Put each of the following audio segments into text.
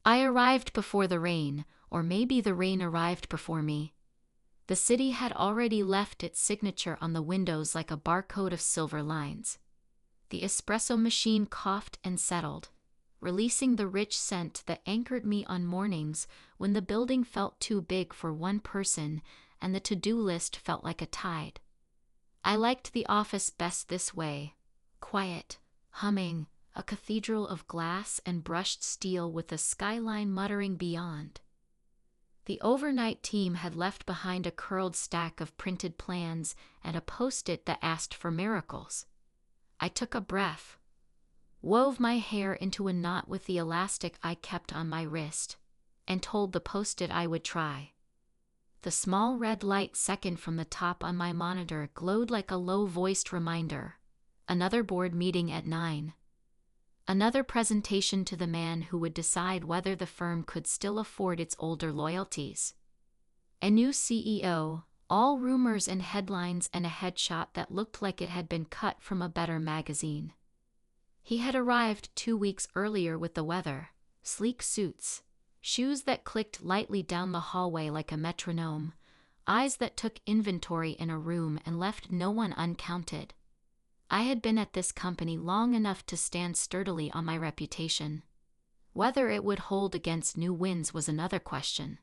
I arrived before the rain, or maybe the rain arrived before me. The city had already left its signature on the windows like a barcode of silver lines. The espresso machine coughed and settled, releasing the rich scent that anchored me on mornings when the building felt too big for one person and the to-do list felt like a tide. I liked the office best this way, quiet, humming, a cathedral of glass and brushed steel with the skyline muttering beyond. The overnight team had left behind a curled stack of printed plans and a post-it that asked for miracles. I took a breath, wove my hair into a knot with the elastic I kept on my wrist, and told the post-it I would try. The small red light second from the top on my monitor glowed like a low-voiced reminder. Another board meeting at 9. Another presentation to the man who would decide whether the firm could still afford its older loyalties. A new CEO, all rumors and headlines, and a headshot that looked like it had been cut from a better magazine. He had arrived 2 weeks earlier with the weather, sleek suits, shoes that clicked lightly down the hallway like a metronome, eyes that took inventory in a room and left no one uncounted. I had been at this company long enough to stand sturdily on my reputation. Whether it would hold against new winds was another question.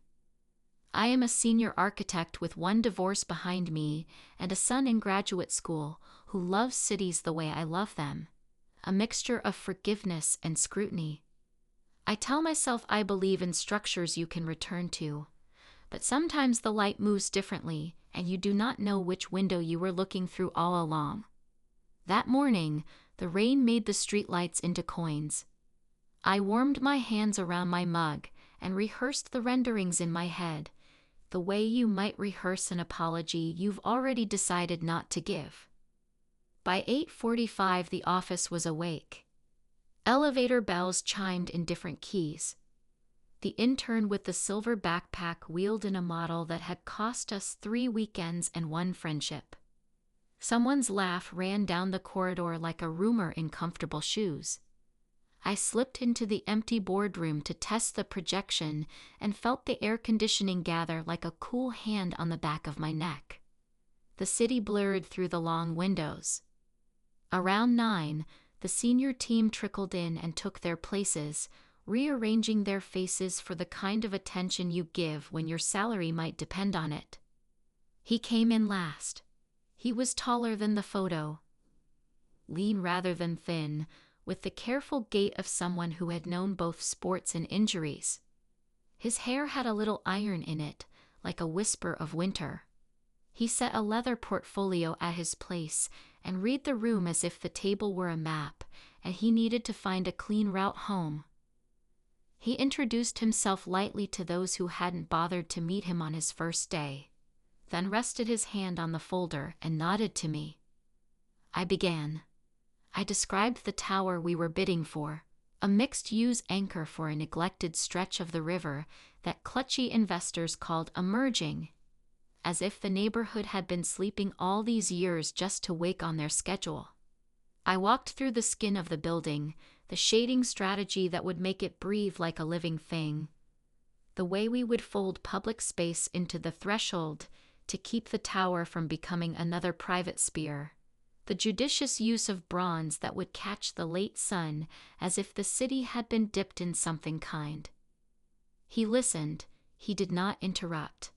I am a senior architect with one divorce behind me and a son in graduate school who loves cities the way I love them, a mixture of forgiveness and scrutiny. I tell myself I believe in structures you can return to, but sometimes the light moves differently and you do not know which window you were looking through all along. That morning, the rain made the streetlights into coins. I warmed my hands around my mug and rehearsed the renderings in my head, the way you might rehearse an apology you've already decided not to give. By 8:45 the office was awake. Elevator bells chimed in different keys. The intern with the silver backpack wheeled in a model that had cost us 3 weekends and 1 friendship. Someone's laugh ran down the corridor like a rumor in comfortable shoes. I slipped into the empty boardroom to test the projection and felt the air conditioning gather like a cool hand on the back of my neck. The city blurred through the long windows. Around 9, the senior team trickled in and took their places, rearranging their faces for the kind of attention you give when your salary might depend on it. He came in last. He was taller than the photo, lean rather than thin, with the careful gait of someone who had known both sports and injuries. His hair had a little iron in it, like a whisper of winter. He set a leather portfolio at his place and read the room as if the table were a map, and he needed to find a clean route home. He introduced himself lightly to those who hadn't bothered to meet him on his first day, then rested his hand on the folder and nodded to me. I began. I described the tower we were bidding for, a mixed-use anchor for a neglected stretch of the river that clutchy investors called emerging, as if the neighborhood had been sleeping all these years just to wake on their schedule. I walked through the skin of the building, the shading strategy that would make it breathe like a living thing, the way we would fold public space into the threshold to keep the tower from becoming another private sphere, the judicious use of bronze that would catch the late sun as if the city had been dipped in something kind. He listened, he did not interrupt.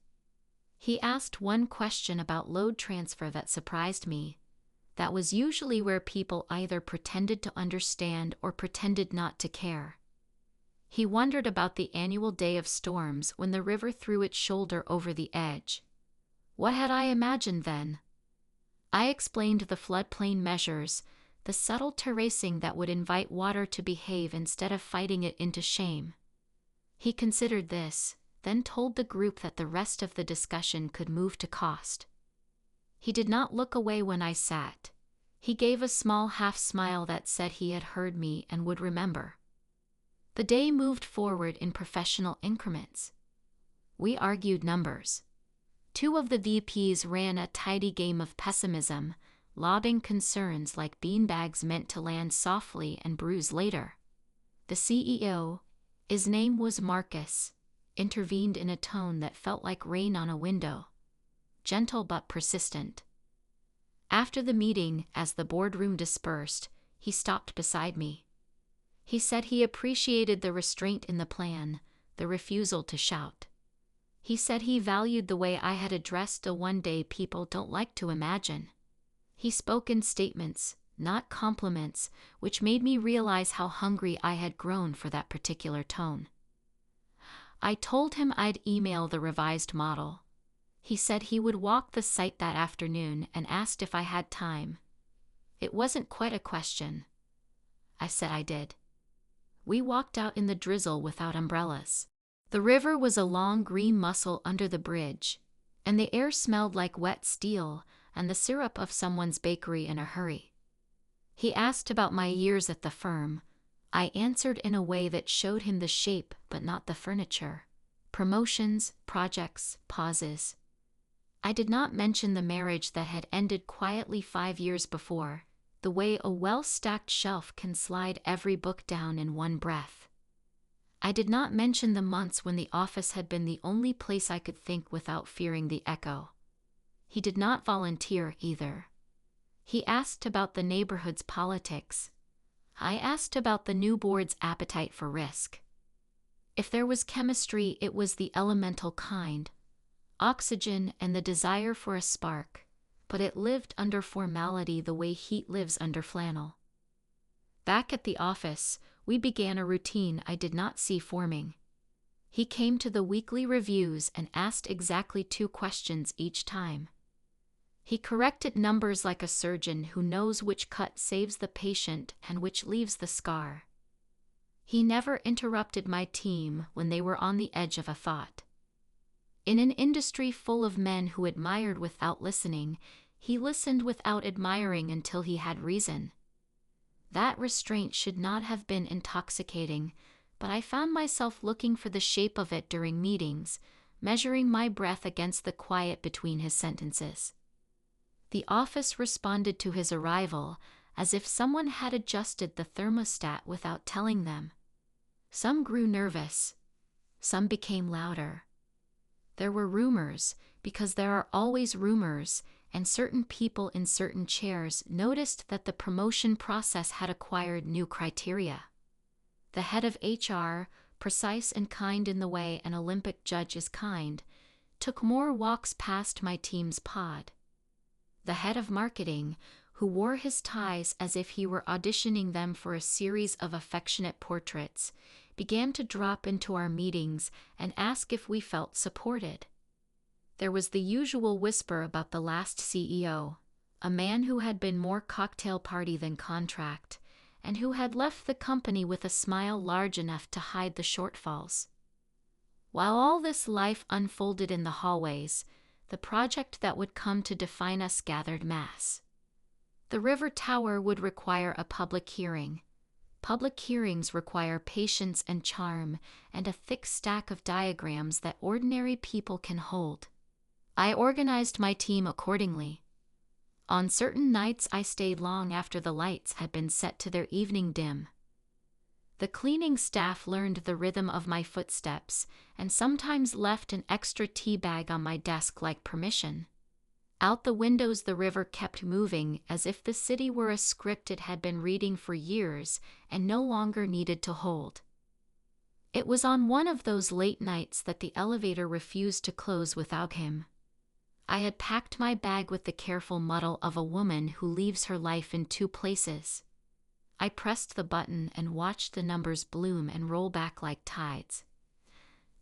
He asked one question about load transfer that surprised me. That was usually where people either pretended to understand or pretended not to care. He wondered about the annual day of storms when the river threw its shoulder over the edge. What had I imagined then? I explained the floodplain measures, the subtle terracing that would invite water to behave instead of fighting it into shame. He considered this, then told the group that the rest of the discussion could move to cost. He did not look away when I sat. He gave a small half-smile that said he had heard me and would remember. The day moved forward in professional increments. We argued numbers. 2 of the VPs ran a tidy game of pessimism, lobbing concerns like beanbags meant to land softly and bruise later. The CEO, His name was Marcus, intervened in a tone that felt like rain on a window, gentle but persistent. After the meeting, as the boardroom dispersed, he stopped beside me. He said he appreciated the restraint in the plan, the refusal to shout. He said he valued the way I had addressed a one-day people don't like to imagine. He spoke in statements, not compliments, which made me realize how hungry I had grown for that particular tone. I told him I'd email the revised model. He said he would walk the site that afternoon and asked if I had time. It wasn't quite a question. I said I did. We walked out in the drizzle without umbrellas. The river was a long green mussel under the bridge, and the air smelled like wet steel and the syrup of someone's bakery in a hurry. He asked about my years at the firm. I answered in a way that showed him the shape but not the furniture. Promotions, projects, pauses. I did not mention the marriage that had ended quietly 5 years before, the way a well-stacked shelf can slide every book down in one breath. I did not mention the months when the office had been the only place I could think without fearing the echo. He did not volunteer either. He asked about the neighborhood's politics. I asked about the new board's appetite for risk. If there was chemistry, it was the elemental kind, oxygen and the desire for a spark, but it lived under formality the way heat lives under flannel. Back at the office, we began a routine I did not see forming. He came to the weekly reviews and asked exactly 2 questions each time. He corrected numbers like a surgeon who knows which cut saves the patient and which leaves the scar. He never interrupted my team when they were on the edge of a thought. In an industry full of men who admired without listening, he listened without admiring until he had reason. That restraint should not have been intoxicating, but I found myself looking for the shape of it during meetings, measuring my breath against the quiet between his sentences. The office responded to his arrival as if someone had adjusted the thermostat without telling them. Some grew nervous. Some became louder. There were rumors, because there are always rumors, and certain people in certain chairs noticed that the promotion process had acquired new criteria. The head of HR, precise and kind in the way an Olympic judge is kind, took more walks past my team's pod. The head of marketing, who wore his ties as if he were auditioning them for a series of affectionate portraits, began to drop into our meetings and ask if we felt supported. There was the usual whisper about the last CEO, a man who had been more cocktail party than contract, and who had left the company with a smile large enough to hide the shortfalls. While all this life unfolded in the hallways, the project that would come to define us gathered mass. The river tower would require a public hearing. Public hearings require patience and charm, and a thick stack of diagrams that ordinary people can hold. I organized my team accordingly. On certain nights I stayed long after the lights had been set to their evening dim. The cleaning staff learned the rhythm of my footsteps, and sometimes left an extra tea bag on my desk like permission. Out the windows the river kept moving as if the city were a script it had been reading for years and no longer needed to hold. It was on one of those late nights that the elevator refused to close without him. I had packed my bag with the careful muddle of a woman who leaves her life in 2 places. I pressed the button and watched the numbers bloom and roll back like tides.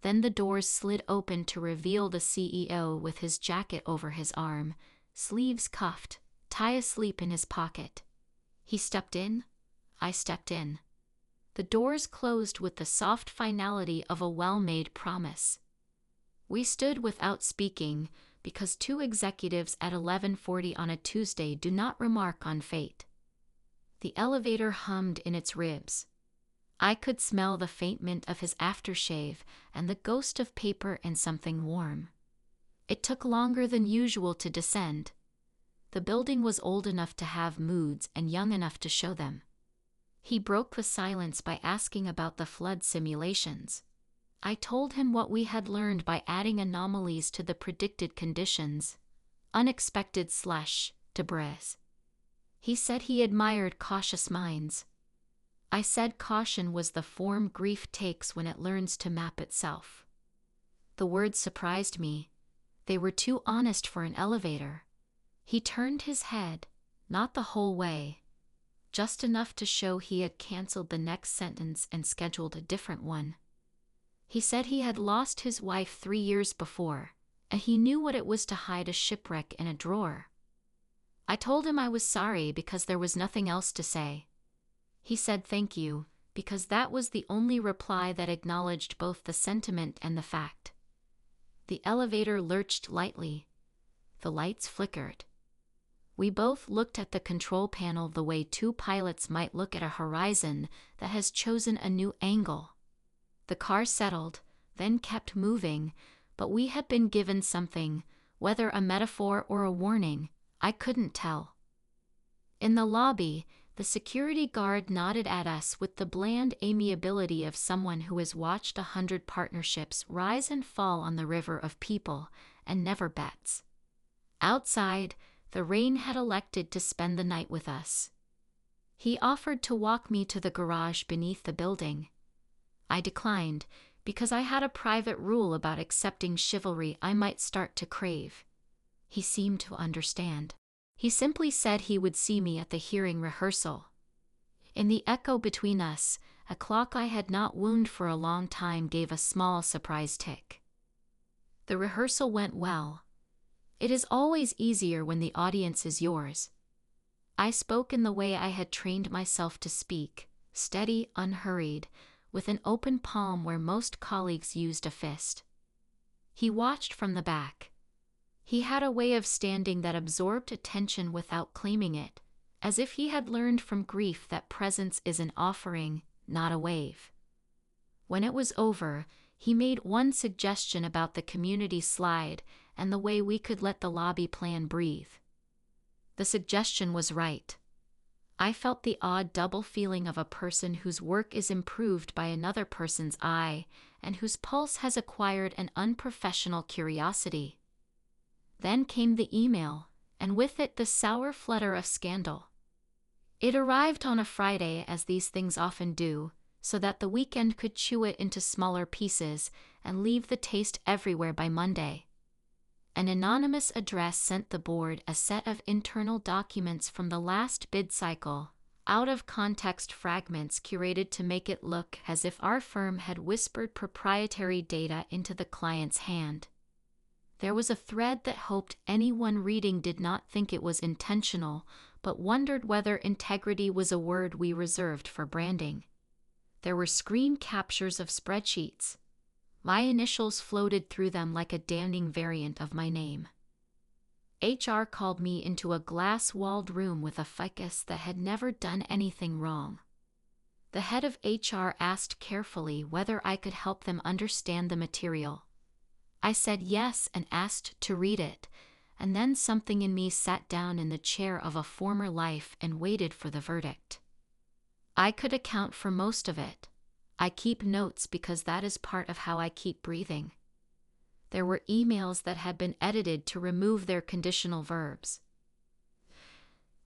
Then the doors slid open to reveal the CEO with his jacket over his arm, sleeves cuffed, tie asleep in his pocket. He stepped in. I stepped in. The doors closed with the soft finality of a well-made promise. We stood without speaking, because 2 executives at 11:40 on a Tuesday do not remark on fate. The elevator hummed in its ribs. I could smell the faint mint of his aftershave and the ghost of paper and something warm. It took longer than usual to descend. The building was old enough to have moods and young enough to show them. He broke the silence by asking about the flood simulations. I told him what we had learned by adding anomalies to the predicted conditions. Unexpected debris. He said he admired cautious minds. I said caution was the form grief takes when it learns to map itself. The words surprised me. They were too honest for an elevator. He turned his head, not the whole way, just enough to show he had canceled the next sentence and scheduled a different one. He said he had lost his wife 3 years before, and he knew what it was to hide a shipwreck in a drawer. I told him I was sorry because there was nothing else to say. He said thank you, because that was the only reply that acknowledged both the sentiment and the fact. The elevator lurched lightly. The lights flickered. We both looked at the control panel the way two pilots might look at a horizon that has chosen a new angle. The car settled, then kept moving, but we had been given something, whether a metaphor or a warning, I couldn't tell. In the lobby, the security guard nodded at us with the bland amiability of someone who has watched 100 partnerships rise and fall on the river of people and never bets. Outside, the rain had elected to spend the night with us. He offered to walk me to the garage beneath the building. I declined, because I had a private rule about accepting chivalry I might start to crave. He seemed to understand. He simply said he would see me at the hearing rehearsal. In the echo between us, a clock I had not wound for a long time gave a small surprise tick. The rehearsal went well. It is always easier when the audience is yours. I spoke in the way I had trained myself to speak, steady, unhurried, with an open palm where most colleagues used a fist. He watched from the back. He had a way of standing that absorbed attention without claiming it, as if he had learned from grief that presence is an offering, not a wave. When it was over, he made one suggestion about the community slide and the way we could let the lobby plan breathe. The suggestion was right. I felt the odd double feeling of a person whose work is improved by another person's eye and whose pulse has acquired an unprofessional curiosity. Then came the email, and with it the sour flutter of scandal. It arrived on a Friday, as these things often do, so that the weekend could chew it into smaller pieces and leave the taste everywhere by Monday. An anonymous address sent the board a set of internal documents from the last bid cycle, out-of-context fragments curated to make it look as if our firm had whispered proprietary data into the client's hand. There was a thread that hoped anyone reading did not think it was intentional, but wondered whether integrity was a word we reserved for branding. There were screen captures of spreadsheets. My initials floated through them like a damning variant of my name. HR called me into a glass-walled room with a ficus that had never done anything wrong. The head of HR asked carefully whether I could help them understand the material. I said yes and asked to read it, and then something in me sat down in the chair of a former life and waited for the verdict. I could account for most of it. I keep notes because that is part of how I keep breathing. There were emails that had been edited to remove their conditional verbs.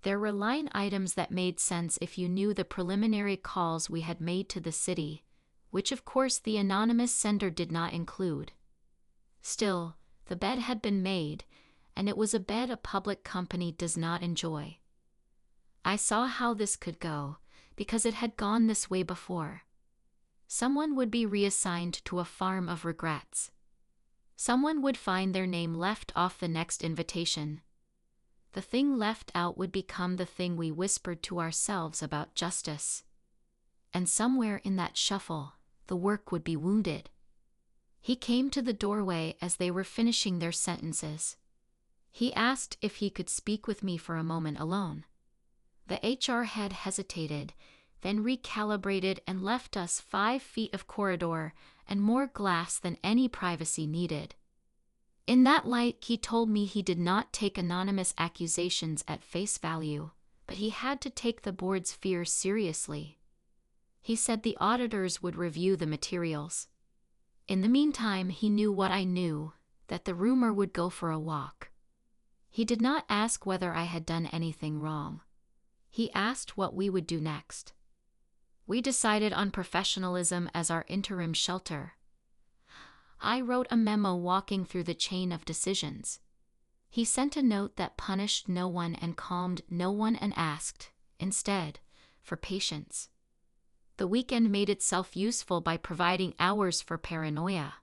There were line items that made sense if you knew the preliminary calls we had made to the city, which of course the anonymous sender did not include. Still, the bed had been made, and it was a bed a public company does not enjoy. I saw how this could go, because it had gone this way before. Someone would be reassigned to a farm of regrets. Someone would find their name left off the next invitation. The thing left out would become the thing we whispered to ourselves about justice. And somewhere in that shuffle, the work would be wounded. He came to the doorway as they were finishing their sentences. He asked if he could speak with me for a moment alone. The HR head hesitated, then recalibrated and left us 5 feet of corridor and more glass than any privacy needed. In that light, he told me he did not take anonymous accusations at face value, but he had to take the board's fears seriously. He said the auditors would review the materials. In the meantime, he knew what I knew, that the rumor would go for a walk. He did not ask whether I had done anything wrong. He asked what we would do next. We decided on professionalism as our interim shelter. I wrote a memo walking through the chain of decisions. He sent a note that punished no one and calmed no one and asked, instead, for patience. The weekend made itself useful by providing hours for paranoia.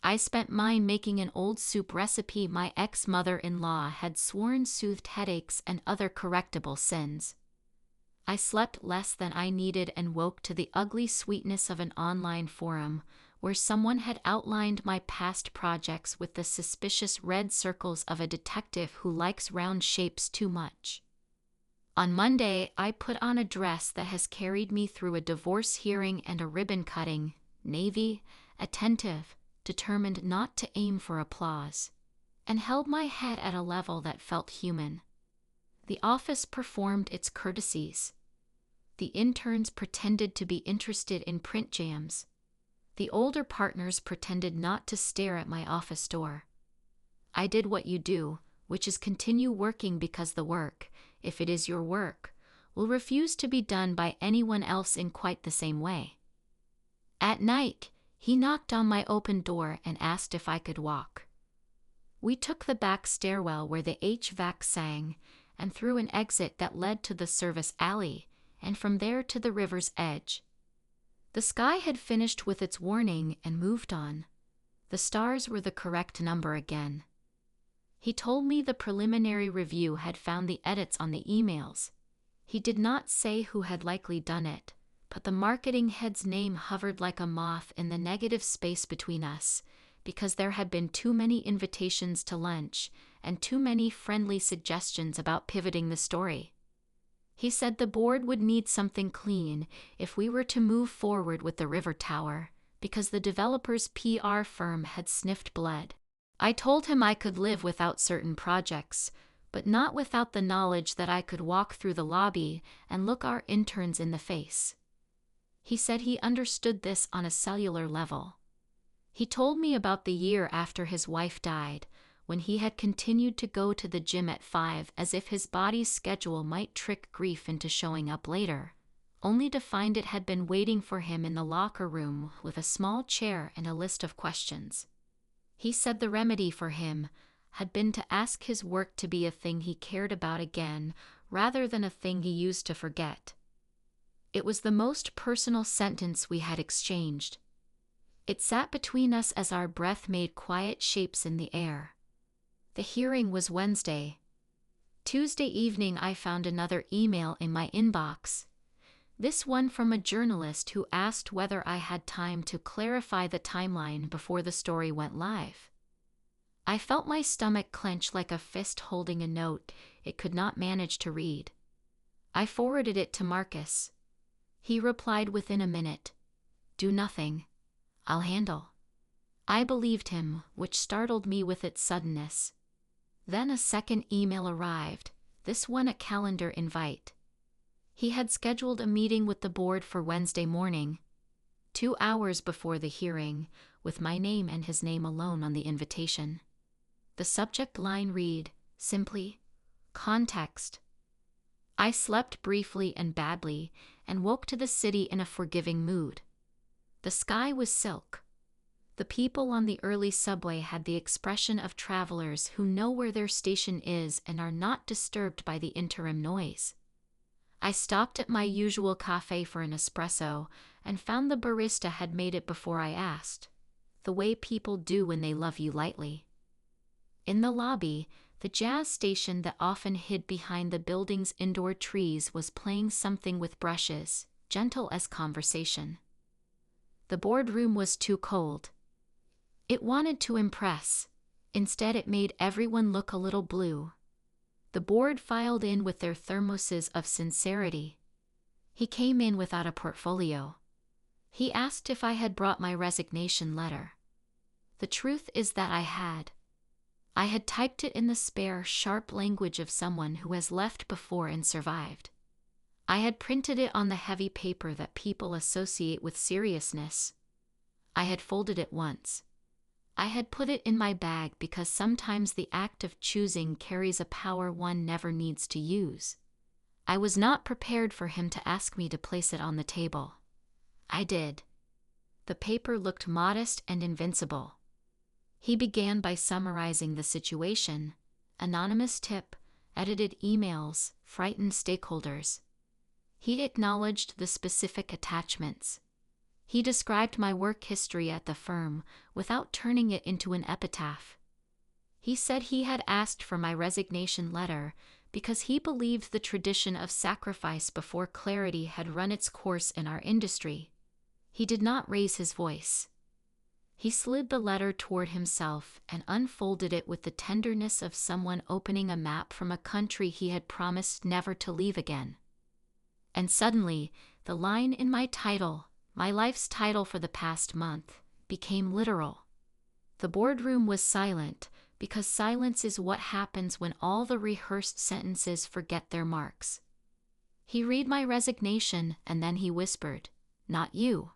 I spent mine making an old soup recipe my ex-mother-in-law had sworn soothed headaches and other correctable sins. I slept less than I needed and woke to the ugly sweetness of an online forum where someone had outlined my past projects with the suspicious red circles of a detective who likes round shapes too much. On Monday, I put on a dress that has carried me through a divorce hearing and a ribbon cutting, navy, attentive, determined not to aim for applause, and held my head at a level that felt human. The office performed its courtesies. The interns pretended to be interested in print jams. The older partners pretended not to stare at my office door. I did what you do, which is continue working because the work, if it is your work, will refuse to be done by anyone else in quite the same way. At night, he knocked on my open door and asked if I could walk. We took the back stairwell where the HVAC sang, and through an exit that led to the service alley, and from there to the river's edge. The sky had finished with its warning and moved on. The stars were the correct number again. He told me the preliminary review had found the edits on the emails. He did not say who had likely done it, but the marketing head's name hovered like a moth in the negative space between us, because there had been too many invitations to lunch and too many friendly suggestions about pivoting the story. He said the board would need something clean if we were to move forward with the river tower, because the developer's PR firm had sniffed blood. I told him I could live without certain projects, but not without the knowledge that I could walk through the lobby and look our interns in the face. He said he understood this on a cellular level. He told me about the year after his wife died, when he had continued to go to the gym at 5 as if his body's schedule might trick grief into showing up later, only to find it had been waiting for him in the locker room with a small chair and a list of questions. He said the remedy for him had been to ask his work to be a thing he cared about again rather than a thing he used to forget. It was the most personal sentence we had exchanged. It sat between us as our breath made quiet shapes in the air. The hearing was Wednesday. Tuesday evening I found another email in my inbox. This one from a journalist who asked whether I had time to clarify the timeline before the story went live. I felt my stomach clench like a fist holding a note it could not manage to read. I forwarded it to Marcus. He replied within a minute, "Do nothing. I'll handle." I believed him, which startled me with its suddenness. Then a second email arrived, this one a calendar invite. He had scheduled a meeting with the board for Wednesday morning, 2 hours before the hearing, with my name and his name alone on the invitation. The subject line read, simply, "Context." I slept briefly and badly, and woke to the city in a forgiving mood. The sky was silk. The people on the early subway had the expression of travelers who know where their station is and are not disturbed by the interim noise. I stopped at my usual cafe for an espresso and found the barista had made it before I asked, the way people do when they love you lightly. In the lobby, the jazz station that often hid behind the building's indoor trees was playing something with brushes, gentle as conversation. The boardroom was too cold. It wanted to impress. Instead, it made everyone look a little blue. The board filed in with their thermoses of sincerity. He came in without a portfolio. He asked if I had brought my resignation letter. The truth is that I had. I had typed it in the spare, sharp language of someone who has left before and survived. I had printed it on the heavy paper that people associate with seriousness. I had folded it once. I had put it in my bag because sometimes the act of choosing carries a power one never needs to use. I was not prepared for him to ask me to place it on the table. I did. The paper looked modest and invincible. He began by summarizing the situation: anonymous tip, edited emails, frightened stakeholders. He acknowledged the specific attachments. He described my work history at the firm without turning it into an epitaph. He said he had asked for my resignation letter because he believed the tradition of sacrifice before clarity had run its course in our industry. He did not raise his voice. He slid the letter toward himself and unfolded it with the tenderness of someone opening a map from a country he had promised never to leave again. And suddenly, the line in my title, my life's title for the past month, became literal. The boardroom was silent, because silence is what happens when all the rehearsed sentences forget their marks. He read my resignation and then he whispered, "Not you."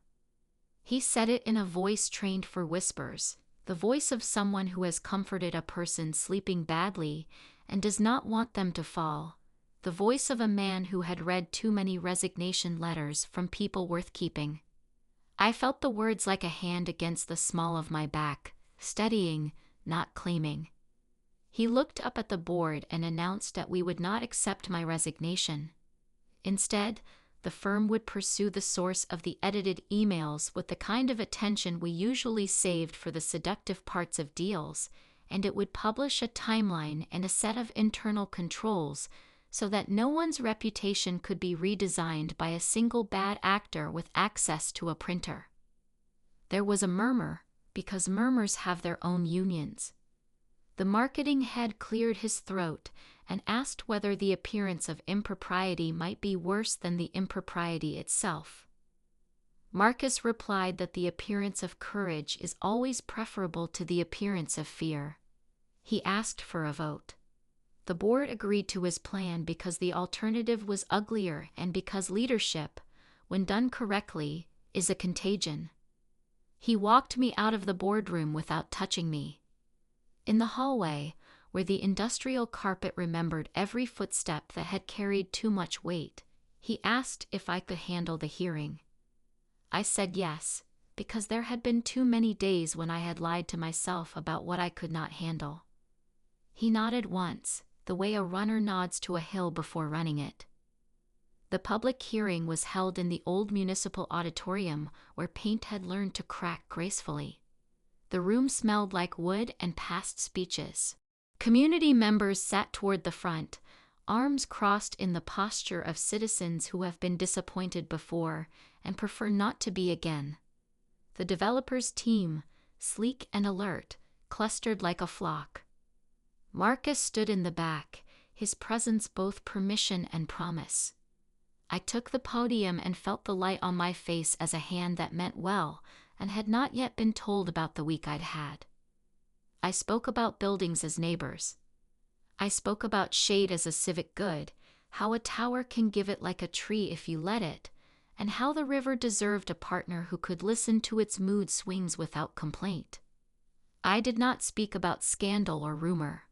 He said it in a voice trained for whispers, the voice of someone who has comforted a person sleeping badly and does not want them to fall, the voice of a man who had read too many resignation letters from people worth keeping. I felt the words like a hand against the small of my back, steadying, not claiming. He looked up at the board and announced that we would not accept my resignation. Instead, the firm would pursue the source of the edited emails with the kind of attention we usually saved for the seductive parts of deals, and it would publish a timeline and a set of internal controls so that no one's reputation could be redesigned by a single bad actor with access to a printer. There was a murmur, because murmurs have their own unions. The marketing head cleared his throat and asked whether the appearance of impropriety might be worse than the impropriety itself. Marcus replied that the appearance of courage is always preferable to the appearance of fear. He asked for a vote. The board agreed to his plan because the alternative was uglier and because leadership, when done correctly, is a contagion. He walked me out of the boardroom without touching me. In the hallway, where the industrial carpet remembered every footstep that had carried too much weight, he asked if I could handle the hearing. I said yes, because there had been too many days when I had lied to myself about what I could not handle. He nodded once, the way a runner nods to a hill before running it. The public hearing was held in the old municipal auditorium where paint had learned to crack gracefully. The room smelled like wood and past speeches. Community members sat toward the front, arms crossed in the posture of citizens who have been disappointed before and prefer not to be again. The developers' team, sleek and alert, clustered like a flock. Marcus stood in the back, his presence both permission and promise. I took the podium and felt the light on my face as a hand that meant well and had not yet been told about the week I'd had. I spoke about buildings as neighbors. I spoke about shade as a civic good, how a tower can give it like a tree if you let it, and how the river deserved a partner who could listen to its mood swings without complaint. I did not speak about scandal or rumor,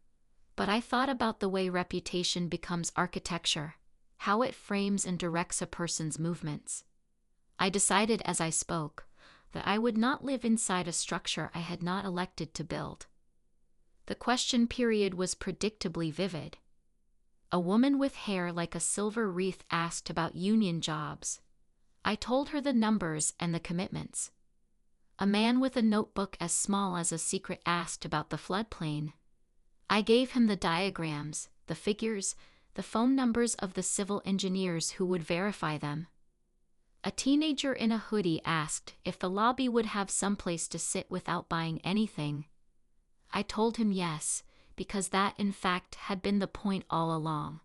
but I thought about the way reputation becomes architecture, how it frames and directs a person's movements. I decided as I spoke that I would not live inside a structure I had not elected to build. The question period was predictably vivid. A woman with hair like a silver wreath asked about union jobs. I told her the numbers and the commitments. A man with a notebook as small as a secret asked about the floodplain. I gave him the diagrams, the figures, the phone numbers of the civil engineers who would verify them. A teenager in a hoodie asked if the lobby would have someplace to sit without buying anything. I told him yes, because that in fact had been the point all along.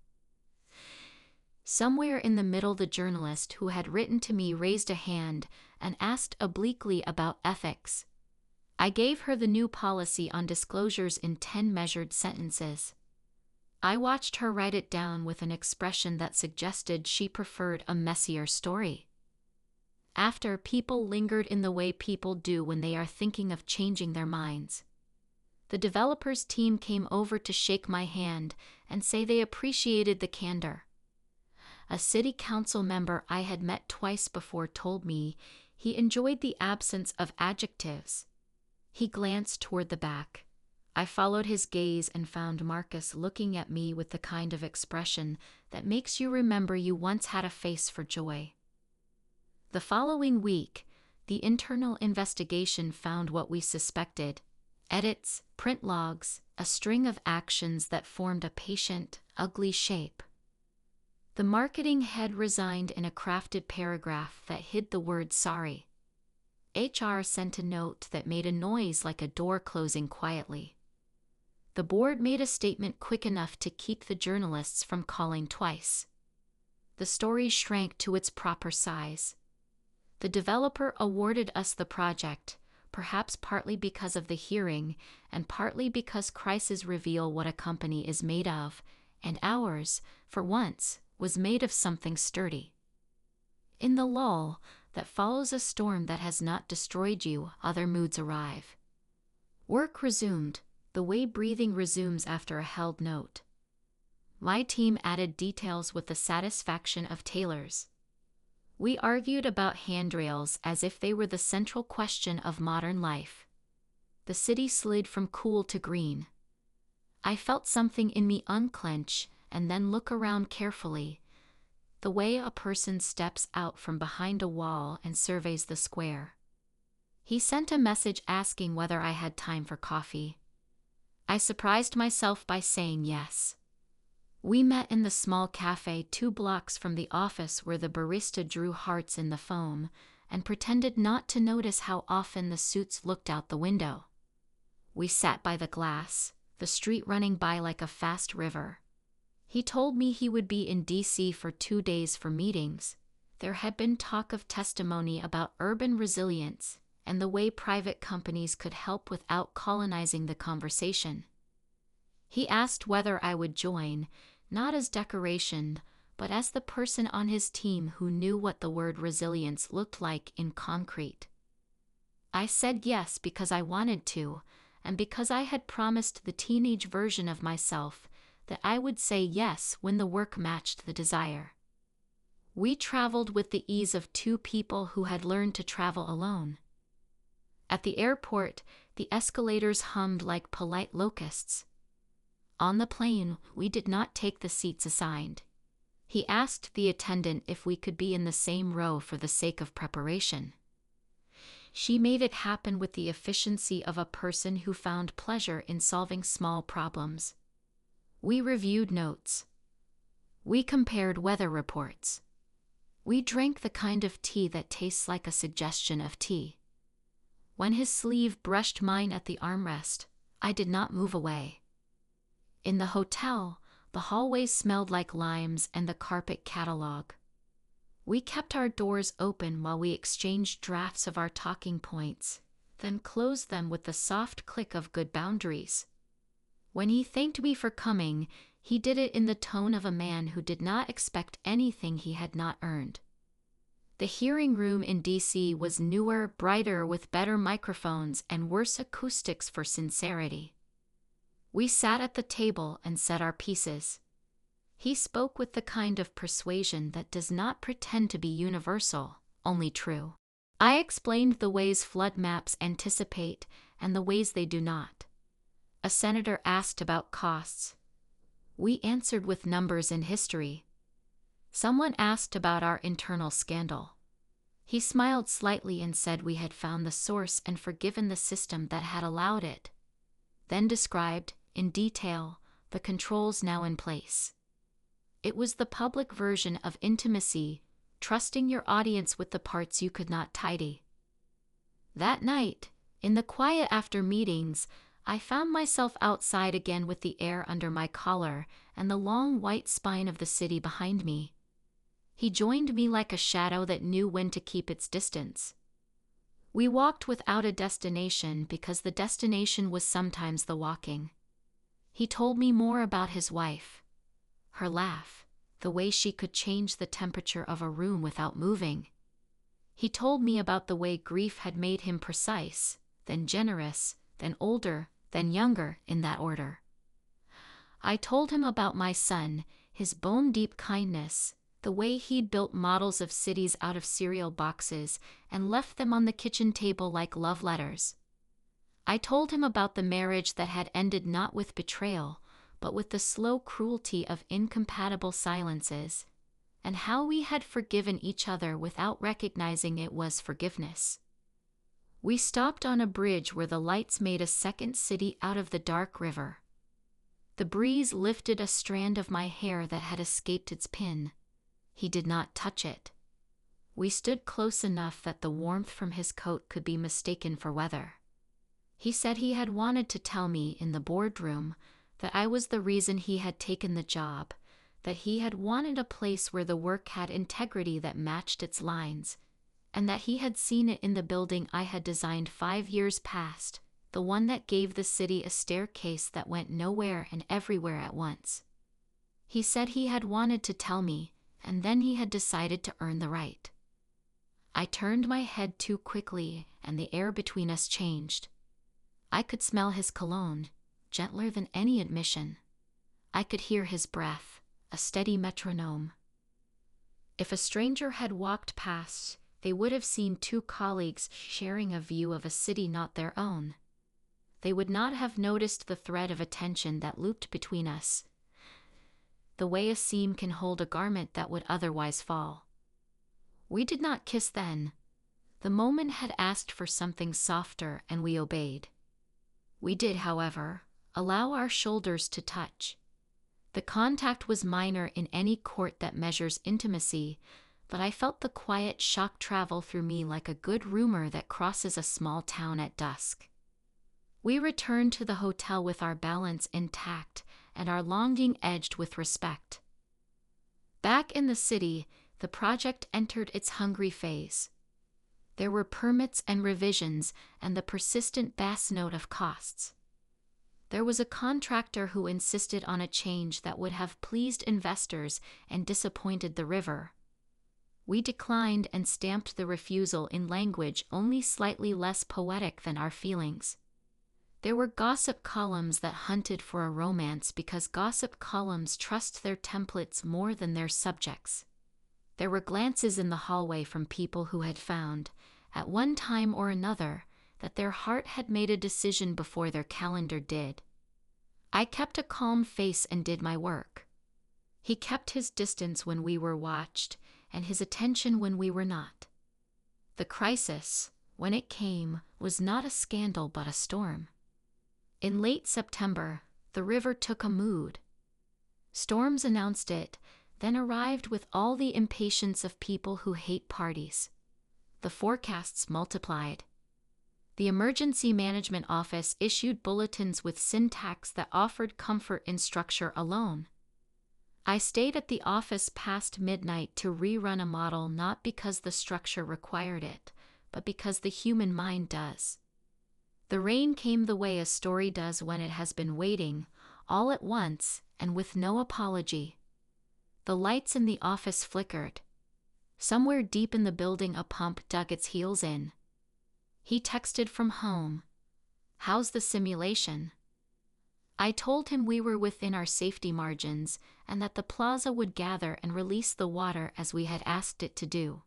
Somewhere in the middle, the journalist who had written to me raised a hand and asked obliquely about ethics. I gave her the new policy on disclosures in 10 measured sentences. I watched her write it down with an expression that suggested she preferred a messier story. After, people lingered in the way people do when they are thinking of changing their minds. The developers team came over to shake my hand and say they appreciated the candor. A city council member I had met twice before told me he enjoyed the absence of adjectives. He glanced toward the back. I followed his gaze and found Marcus looking at me with the kind of expression that makes you remember you once had a face for joy. The following week, the internal investigation found what we suspected: edits, print logs, a string of actions that formed a patient, ugly shape. The marketing head resigned in a crafted paragraph that hid the word sorry. HR sent a note that made a noise like a door closing quietly. The board made a statement quick enough to keep the journalists from calling twice. The story shrank to its proper size. The developer awarded us the project, perhaps partly because of the hearing and partly because crises reveal what a company is made of, and ours, for once, was made of something sturdy. In the lull that follows a storm that has not destroyed you, other moods arrive. Work resumed, the way breathing resumes after a held note. My team added details with the satisfaction of tailors. We argued about handrails as if they were the central question of modern life. The city slid from cool to green. I felt something in me unclench and then look around carefully, the way a person steps out from behind a wall and surveys the square. He sent a message asking whether I had time for coffee. I surprised myself by saying yes. We met in the small cafe 2 blocks from the office where the barista drew hearts in the foam and pretended not to notice how often the suits looked out the window. We sat by the glass, the street running by like a fast river. He told me he would be in D.C. for 2 days for meetings. There had been talk of testimony about urban resilience and the way private companies could help without colonizing the conversation. He asked whether I would join, not as decoration, but as the person on his team who knew what the word resilience looked like in concrete. I said yes because I wanted to, and because I had promised the teenage version of myself that I would say yes when the work matched the desire. We traveled with the ease of 2 people who had learned to travel alone. At the airport, the escalators hummed like polite locusts. On the plane, we did not take the seats assigned. He asked the attendant if we could be in the same row for the sake of preparation. She made it happen with the efficiency of a person who found pleasure in solving small problems. We reviewed notes. We compared weather reports. We drank the kind of tea that tastes like a suggestion of tea. When his sleeve brushed mine at the armrest, I did not move away. In the hotel, the hallways smelled like limes and the carpet catalog. We kept our doors open while we exchanged drafts of our talking points, then closed them with the soft click of good boundaries. When he thanked me for coming, he did it in the tone of a man who did not expect anything he had not earned. The hearing room in D.C. was newer, brighter, with better microphones and worse acoustics for sincerity. We sat at the table and said our pieces. He spoke with the kind of persuasion that does not pretend to be universal, only true. I explained the ways flood maps anticipate and the ways they do not. A senator asked about costs. We answered with numbers and history. Someone asked about our internal scandal. He smiled slightly and said we had found the source and forgiven the system that had allowed it. Then described, in detail, the controls now in place. It was the public version of intimacy, trusting your audience with the parts you could not tidy. That night, in the quiet after meetings, I found myself outside again with the air under my collar and the long white spine of the city behind me. He joined me like a shadow that knew when to keep its distance. We walked without a destination because the destination was sometimes the walking. He told me more about his wife, her laugh, the way she could change the temperature of a room without moving. He told me about the way grief had made him precise, then generous, then older, then younger, in that order. I told him about my son, his bone-deep kindness, the way he'd built models of cities out of cereal boxes and left them on the kitchen table like love letters. I told him about the marriage that had ended not with betrayal, but with the slow cruelty of incompatible silences, and how we had forgiven each other without recognizing it was forgiveness. We stopped on a bridge where the lights made a second city out of the dark river. The breeze lifted a strand of my hair that had escaped its pin. He did not touch it. We stood close enough that the warmth from his coat could be mistaken for weather. He said he had wanted to tell me in the boardroom that I was the reason he had taken the job, that he had wanted a place where the work had integrity that matched its lines, and that he had seen it in the building I had designed 5 years past, the one that gave the city a staircase that went nowhere and everywhere at once. He said he had wanted to tell me, and then he had decided to earn the right. I turned my head too quickly, and the air between us changed. I could smell his cologne, gentler than any admission. I could hear his breath, a steady metronome. If a stranger had walked past, they would have seen two colleagues sharing a view of a city not their own. They would not have noticed the thread of attention that looped between us, the way a seam can hold a garment that would otherwise fall. We did not kiss then. The moment had asked for something softer, and we obeyed. We did, however, allow our shoulders to touch. The contact was minor in any court that measures intimacy, but I felt the quiet shock travel through me like a good rumor that crosses a small town at dusk. We returned to the hotel with our balance intact and our longing edged with respect. Back in the city, the project entered its hungry phase. There were permits and revisions and the persistent bass note of costs. There was a contractor who insisted on a change that would have pleased investors and disappointed the river. We declined and stamped the refusal in language only slightly less poetic than our feelings. There were gossip columns that hunted for a romance because gossip columns trust their templates more than their subjects. There were glances in the hallway from people who had found, at one time or another, that their heart had made a decision before their calendar did. I kept a calm face and did my work. He kept his distance when we were watched, and his attention when we were not. The crisis, when it came, was not a scandal but a storm. In late September, the river took a mood. Storms announced it, then arrived with all the impatience of people who hate parties. The forecasts multiplied. The Emergency Management Office issued bulletins with syntax that offered comfort in structure alone. I stayed at the office past midnight to rerun a model not because the structure required it, but because the human mind does. The rain came the way a story does when it has been waiting, all at once and with no apology. The lights in the office flickered. Somewhere deep in the building a pump dug its heels in. He texted from home. "How's the simulation?" I told him we were within our safety margins and that the plaza would gather and release the water as we had asked it to do.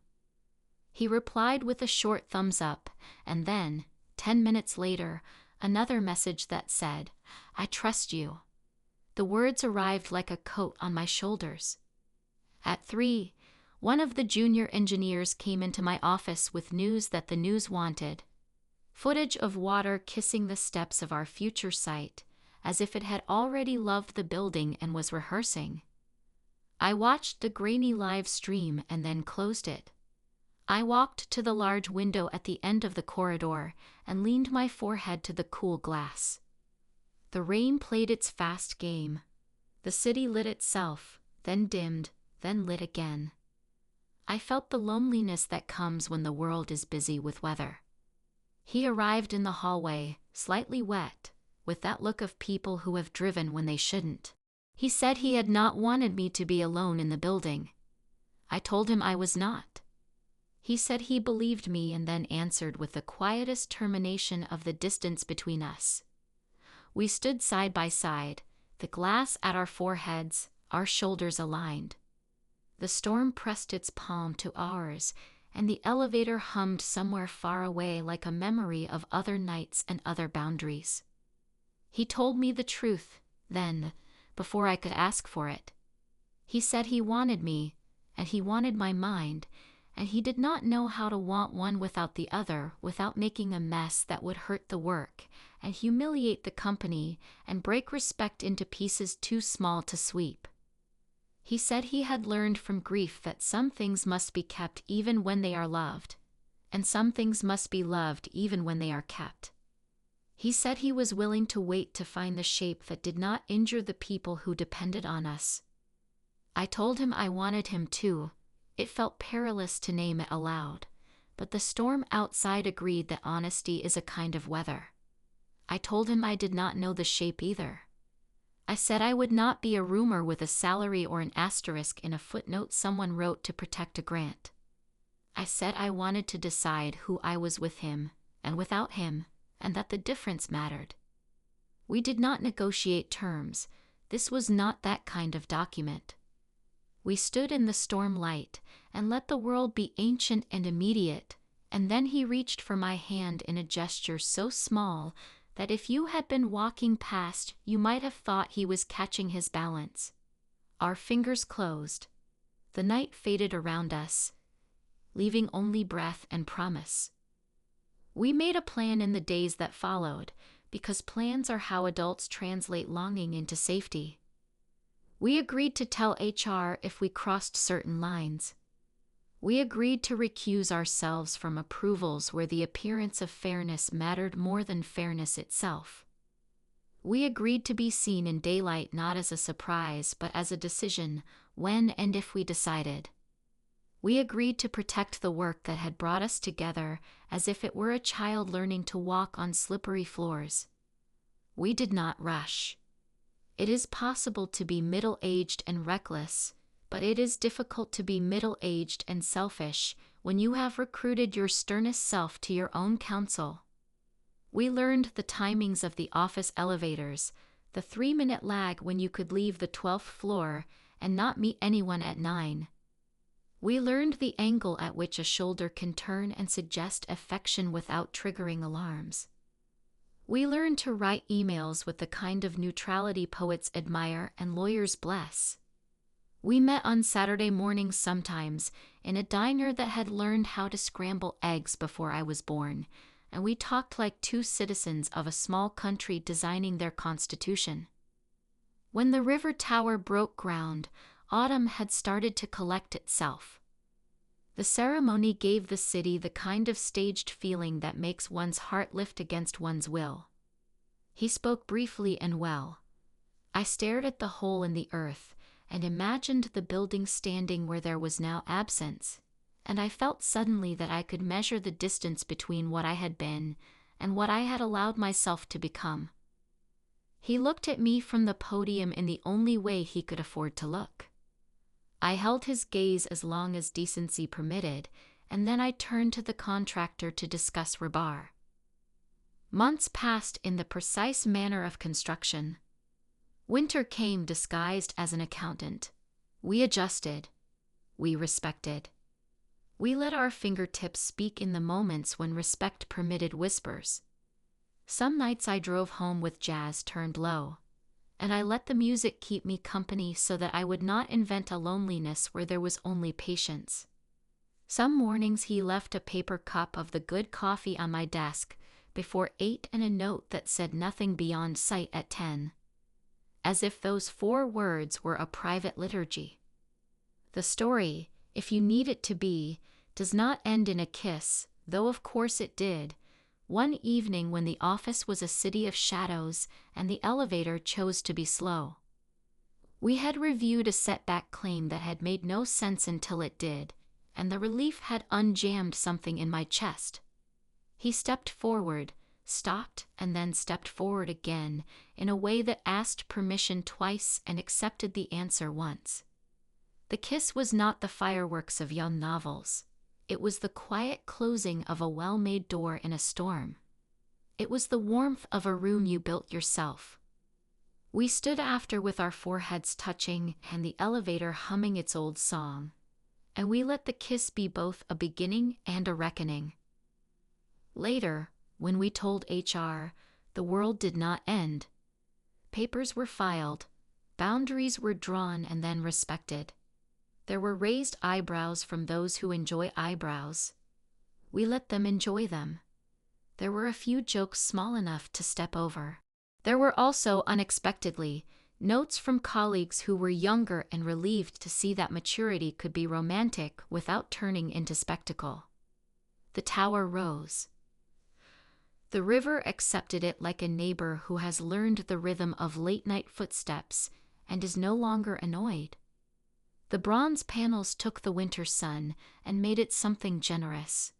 He replied with a short thumbs up, and then, 10 minutes later, another message that said, "I trust you." The words arrived like a coat on my shoulders. At 3, one of the junior engineers came into my office with news that the news wanted. Footage of water kissing the steps of our future site, as if it had already loved the building and was rehearsing. I watched the grainy live stream and then closed it. I walked to the large window at the end of the corridor and leaned my forehead to the cool glass. The rain played its fast game. The city lit itself, then dimmed, then lit again. I felt the loneliness that comes when the world is busy with weather. He arrived in the hallway, slightly wet, with that look of people who have driven when they shouldn't. He said he had not wanted me to be alone in the building. I told him I was not. He said he believed me and then answered with the quietest termination of the distance between us. We stood side by side, the glass at our foreheads, our shoulders aligned. The storm pressed its palm to ours, and the elevator hummed somewhere far away like a memory of other nights and other boundaries. He told me the truth, then, before I could ask for it. He said he wanted me, and he wanted my mind, and he did not know how to want one without the other, without making a mess that would hurt the work, and humiliate the company, and break respect into pieces too small to sweep. He said he had learned from grief that some things must be kept even when they are loved, and some things must be loved even when they are kept. He said he was willing to wait to find the shape that did not injure the people who depended on us. I told him I wanted him too. It felt perilous to name it aloud, but the storm outside agreed that honesty is a kind of weather. I told him I did not know the shape either. I said I would not be a rumor with a salary or an asterisk in a footnote someone wrote to protect a grant. I said I wanted to decide who I was with him and without him, and that the difference mattered. We did not negotiate terms. This was not that kind of document. We stood in the storm light and let the world be ancient and immediate, and then he reached for my hand in a gesture so small that if you had been walking past, you might have thought he was catching his balance. Our fingers closed. The night faded around us, leaving only breath and promise. We made a plan in the days that followed, because plans are how adults translate longing into safety. We agreed to tell HR if we crossed certain lines. We agreed to recuse ourselves from approvals where the appearance of fairness mattered more than fairness itself. We agreed to be seen in daylight not as a surprise but as a decision, when and if we decided. We agreed to protect the work that had brought us together as if it were a child learning to walk on slippery floors. We did not rush. It is possible to be middle-aged and reckless, but it is difficult to be middle-aged and selfish when you have recruited your sternest self to your own counsel. We learned the timings of the office elevators, the 3-minute lag when you could leave the 12th floor and not meet anyone at 9. We learned the angle at which a shoulder can turn and suggest affection without triggering alarms. We learned to write emails with the kind of neutrality poets admire and lawyers bless. We met on Saturday mornings sometimes in a diner that had learned how to scramble eggs before I was born, and we talked like two citizens of a small country designing their constitution. When the river tower broke ground, autumn had started to collect itself. The ceremony gave the city the kind of staged feeling that makes one's heart lift against one's will. He spoke briefly and well. I stared at the hole in the earth and imagined the building standing where there was now absence, and I felt suddenly that I could measure the distance between what I had been and what I had allowed myself to become. He looked at me from the podium in the only way he could afford to look. I held his gaze as long as decency permitted, and then I turned to the contractor to discuss rebar. Months passed in the precise manner of construction. Winter came disguised as an accountant. We adjusted. We respected. We let our fingertips speak in the moments when respect permitted whispers. Some nights I drove home with jazz turned low, and I let the music keep me company so that I would not invent a loneliness where there was only patience. Some mornings he left a paper cup of the good coffee on my desk before 8 and a note that said nothing beyond sight at 10. As if those 4 words were a private liturgy. The story, if you need it to be, does not end in a kiss, though of course it did. One evening when the office was a city of shadows and the elevator chose to be slow. We had reviewed a setback claim that had made no sense until it did, and the relief had unjammed something in my chest. He stepped forward, stopped, and then stepped forward again in a way that asked permission twice and accepted the answer once. The kiss was not the fireworks of young novels. It was the quiet closing of a well-made door in a storm. It was the warmth of a room you built yourself. We stood after with our foreheads touching and the elevator humming its old song, and we let the kiss be both a beginning and a reckoning. Later, when we told HR, the world did not end. Papers were filed, boundaries were drawn and then respected. There were raised eyebrows from those who enjoy eyebrows. We let them enjoy them. There were a few jokes small enough to step over. There were also, unexpectedly, notes from colleagues who were younger and relieved to see that maturity could be romantic without turning into spectacle. The tower rose. The river accepted it like a neighbor who has learned the rhythm of late-night footsteps and is no longer annoyed. The bronze panels took the winter sun and made it something generous.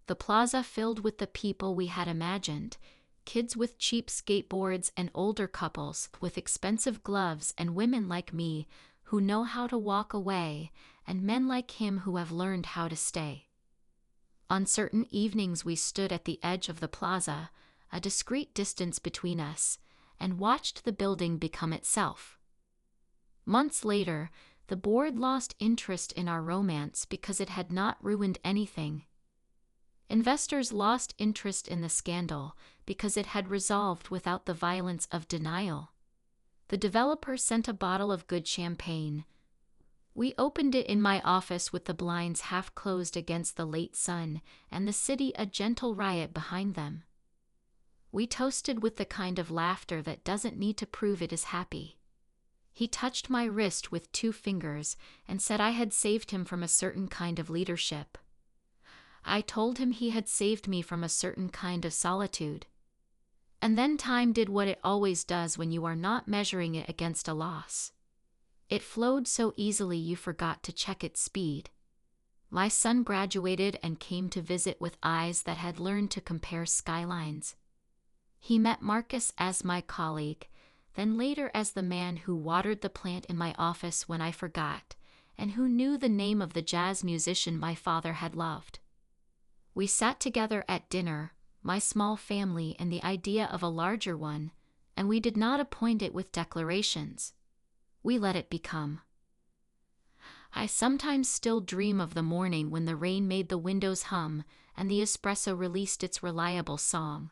The plaza filled with the people we had imagined, kids with cheap skateboards and older couples with expensive gloves and women like me who know how to walk away and men like him who have learned how to stay. On certain evenings we stood at the edge of the plaza, a discreet distance between us, and watched the building become itself. Months later, the board lost interest in our romance because it had not ruined anything. Investors lost interest in the scandal because it had resolved without the violence of denial. The developer sent a bottle of good champagne. We opened it in my office with the blinds half closed against the late sun and the city a gentle riot behind them. We toasted with the kind of laughter that doesn't need to prove it is happy. He touched my wrist with 2 fingers and said I had saved him from a certain kind of leadership. I told him he had saved me from a certain kind of solitude. And then time did what it always does when you are not measuring it against a loss. It flowed so easily you forgot to check its speed. My son graduated and came to visit with eyes that had learned to compare skylines. He met Marcus as my colleague, then later as the man who watered the plant in my office when I forgot, and who knew the name of the jazz musician my father had loved. We sat together at dinner, my small family and the idea of a larger one, and we did not appoint it with declarations. We let it become. I sometimes still dream of the morning when the rain made the windows hum and the espresso released its reliable song.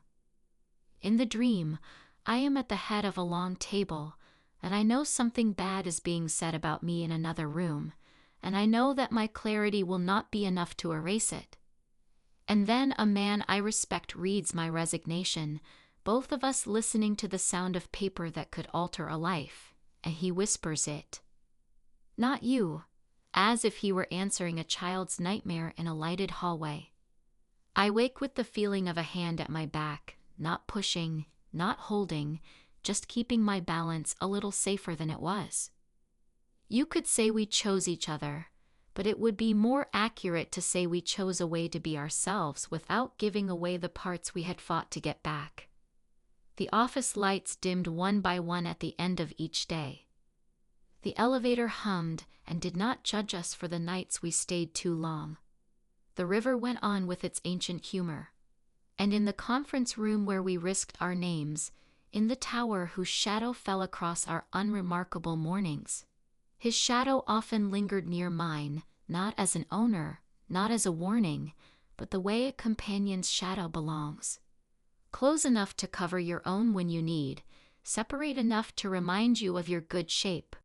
In the dream, I am at the head of a long table, and I know something bad is being said about me in another room, and I know that my clarity will not be enough to erase it. And then a man I respect reads my resignation, both of us listening to the sound of paper that could alter a life, and he whispers it. Not you, as if he were answering a child's nightmare in a lighted hallway. I wake with the feeling of a hand at my back, not pushing, not holding, just keeping my balance a little safer than it was. You could say we chose each other, but it would be more accurate to say we chose a way to be ourselves without giving away the parts we had fought to get back. The office lights dimmed one by one at the end of each day. The elevator hummed and did not judge us for the nights we stayed too long. The river went on with its ancient humor. And in the conference room where we risked our names, in the tower whose shadow fell across our unremarkable mornings, his shadow often lingered near mine, not as an owner, not as a warning, but the way a companion's shadow belongs. Close enough to cover your own when you need, separate enough to remind you of your good shape.